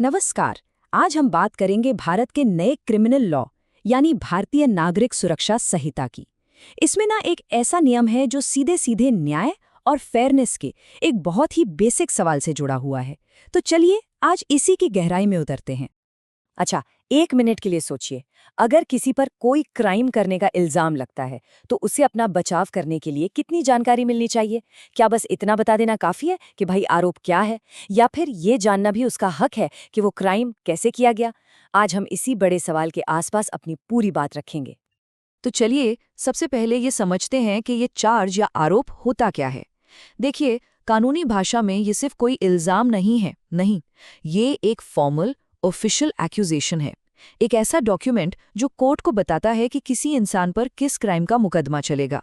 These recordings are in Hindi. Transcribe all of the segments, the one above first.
नमस्कार। आज हम बात करेंगे भारत के नए क्रिमिनल लॉ यानी भारतीय नागरिक सुरक्षा संहिता की। इसमें ना एक ऐसा नियम है जो सीधे सीधे न्याय और फेयरनेस के एक बहुत ही बेसिक सवाल से जुड़ा हुआ है। तो चलिए आज इसी की गहराई में उतरते हैं। अच्छा, 1 मिनट के लिए सोचिए, अगर किसी पर कोई क्राइम करने का इल्जाम लगता है तो उसे अपना बचाव करने के लिए कितनी जानकारी मिलनी चाहिए? क्या बस इतना बता देना काफी है कि भाई आरोप क्या है, या फिर ये जानना भी उसका हक है कि वो क्राइम कैसे किया गया? आज हम इसी बड़े सवाल के आसपास अपनी पूरी बात रखेंगे। तो चलिए सबसे पहले ये समझते हैं कि ये चार्ज या आरोप होता क्या है। देखिए, कानूनी भाषा में ये सिर्फ कोई इल्जाम नहीं है, नहीं, ये एक फॉर्मल ऑफिशियल एक्यूजेशन है। एक ऐसा डॉक्यूमेंट जो कोर्ट को बताता है कि किसी इंसान पर किस क्राइम का मुकदमा चलेगा।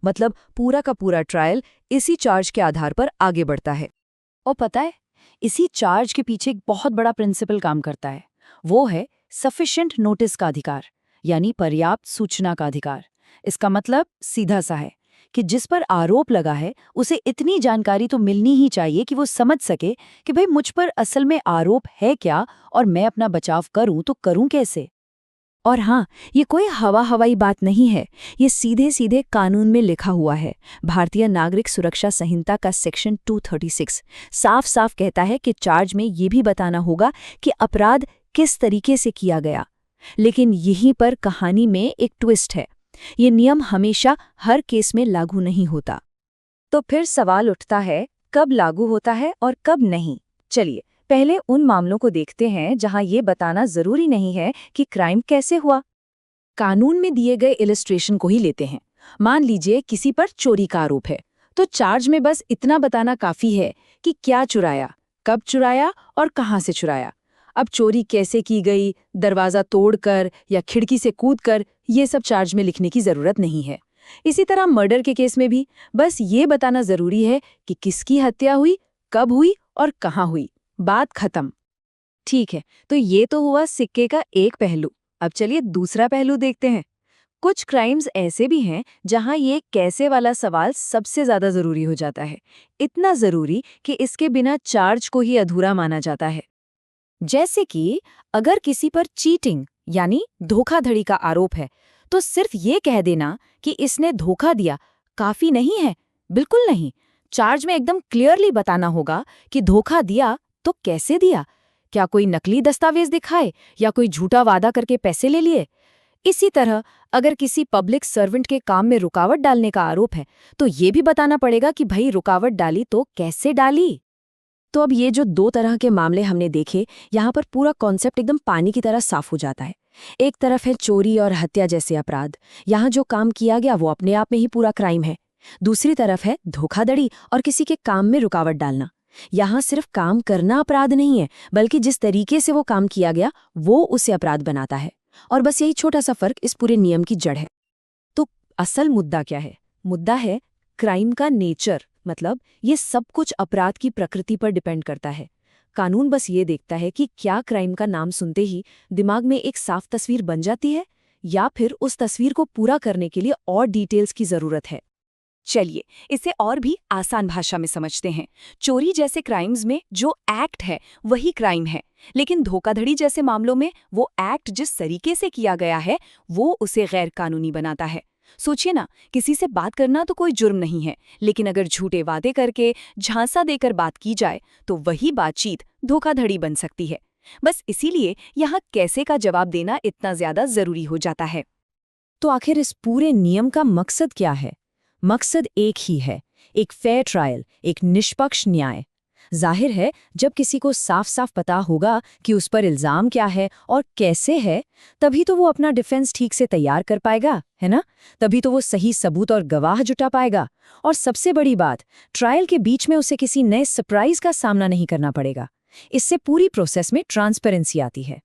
मतलब पूरा का पूरा ट्रायल इसी चार्ज के आधार पर आगे बढ़ता है। और पता है, इसी चार्ज के पीछे एक बहुत बड़ा प्रिंसिपल काम करता है। वो है सफिशिएंट नोटिस का अधिकार, यानी पर्याप्त सूचना का अधिकार। इसका मतलब सीधा सा है कि जिस पर आरोप लगा है उसे इतनी जानकारी तो मिलनी ही चाहिए कि वो समझ सके कि भाई मुझ पर असल में आरोप है क्या, और मैं अपना बचाव करूं तो करूं कैसे। और हाँ, ये कोई हवा हवाई बात नहीं है, ये सीधे सीधे कानून में लिखा हुआ है। भारतीय नागरिक सुरक्षा संहिता का सेक्शन 236 साफ साफ कहता है कि चार्ज में ये भी बताना होगा कि अपराध किस तरीके से किया गया। लेकिन यहीं पर कहानी में एक ट्विस्ट है। ये नियम हमेशा हर केस में लागू नहीं होता। तो फिर सवाल उठता है, कब लागू होता है और कब नहीं? चलिए पहले उन मामलों को देखते हैं जहां ये बताना जरूरी नहीं है कि क्राइम कैसे हुआ। कानून में दिए गए इलस्ट्रेशन को ही लेते हैं। मान लीजिए किसी पर चोरी का आरोप है, तो चार्ज में बस इतना बताना काफी है कि क्या चुराया, कब चुराया और कहां से चुराया। अब चोरी कैसे की गई, दरवाजा तोड़कर या खिड़की से कूदकर, ये सब चार्ज में लिखने की जरूरत नहीं है। इसी तरह मर्डर के केस में भी बस ये बताना जरूरी है कि किसकी हत्या हुई, कब हुई और कहाँ हुई। बात खत्म। ठीक है, तो ये तो हुआ सिक्के का एक पहलू। अब चलिए दूसरा पहलू देखते हैं। कुछ क्राइम्स ऐसे भी हैं जहां ये कैसे वाला सवाल सबसे ज्यादा जरूरी हो जाता है। इतना जरूरी कि इसके बिना चार्ज को ही अधूरा माना जाता है। जैसे कि अगर किसी पर चीटिंग यानी धोखाधड़ी का आरोप है, तो सिर्फ ये कह देना कि इसने धोखा दिया काफी नहीं है। बिल्कुल नहीं। चार्ज में एकदम क्लियरली बताना होगा कि धोखा दिया तो कैसे दिया। क्या कोई नकली दस्तावेज दिखाए या कोई झूठा वादा करके पैसे ले लिए? इसी तरह अगर किसी पब्लिक सर्वेंट के काम में रुकावट डालने का आरोप है, तो ये भी बताना पड़ेगा कि भाई रुकावट डाली तो कैसे डाली। तो अब ये जो दो तरह के मामले हमने देखे, यहाँ पर पूरा कॉन्सेप्ट एकदम पानी की तरह साफ हो जाता है। एक तरफ है चोरी और हत्या जैसे अपराध, यहाँ जो काम किया गया वो अपने आप में ही पूरा क्राइम है। दूसरी तरफ है धोखाधड़ी और किसी के काम में रुकावट डालना। यहाँ सिर्फ काम करना अपराध नहीं है, बल्कि जिस तरीके से वो काम किया गया वो उसे अपराध बनाता है। और बस यही छोटा सा फर्क इस पूरे नियम की जड़ है। तो असल मुद्दा क्या है? मुद्दा है क्राइम का नेचर। मतलब ये सब कुछ अपराध की प्रकृति पर डिपेंड करता है। कानून बस ये देखता है कि क्या क्राइम का नाम सुनते ही दिमाग में एक साफ तस्वीर बन जाती है, या फिर उस तस्वीर को पूरा करने के लिए और डिटेल्स की जरूरत है। चलिए इसे और भी आसान भाषा में समझते हैं। चोरी जैसे क्राइम्स में जो एक्ट है वही क्राइम है, लेकिन धोखाधड़ी जैसे मामलों में वो एक्ट जिस तरीके से किया गया है वो उसे गैर कानूनी बनाता है। सोचिए ना, किसी से बात करना तो कोई जुर्म नहीं है, लेकिन अगर झूठे वादे करके झांसा देकर बात की जाए तो वही बातचीत धोखाधड़ी बन सकती है। बस इसीलिए यहाँ कैसे का जवाब देना इतना ज्यादा जरूरी हो जाता है। तो आखिर इस पूरे नियम का मकसद क्या है? मकसद एक ही है, एक फेयर ट्रायल, एक निष्पक्ष न्याय। जाहिर है, जब किसी को साफ साफ पता होगा कि उस पर इल्जाम क्या है और कैसे है, तभी तो वो अपना डिफेंस ठीक से तैयार कर पाएगा, है ना? तभी तो वो सही सबूत और गवाह जुटा पाएगा। और सबसे बड़ी बात, ट्रायल के बीच में उसे किसी नए सरप्राइज का सामना नहीं करना पड़ेगा। इससे पूरी प्रोसेस में ट्रांसपेरेंसी आती है।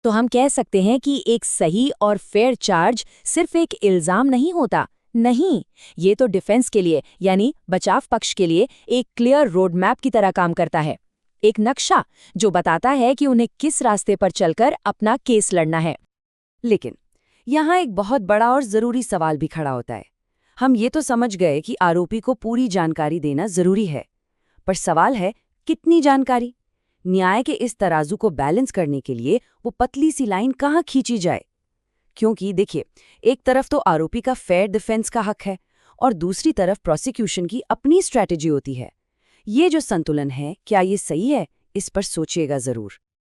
तो हम कह सकते हैं कि एक सही और फेयर चार्ज सिर्फ एक इल्जाम नहीं होता। नहीं, ये तो डिफेंस के लिए यानी बचाव पक्ष के लिए एक क्लियर रोड मैप की तरह काम करता है। एक नक्शा जो बताता है कि उन्हें किस रास्ते पर चलकर अपना केस लड़ना है। लेकिन यहाँ एक बहुत बड़ा और जरूरी सवाल भी खड़ा होता है। हम ये तो समझ गए कि आरोपी को पूरी जानकारी देना जरूरी है, पर सवाल है कितनी जानकारी? न्याय के इस तराजू को बैलेंस करने के लिए वो पतली सी लाइन कहाँ खींची जाए? क्योंकि देखिए, एक तरफ तो आरोपी का फेयर डिफेंस का हक है और दूसरी तरफ प्रोसिक्यूशन की अपनी स्ट्रैटेजी होती है। ये जो संतुलन है, क्या ये सही है? इस पर सोचिएगा जरूर।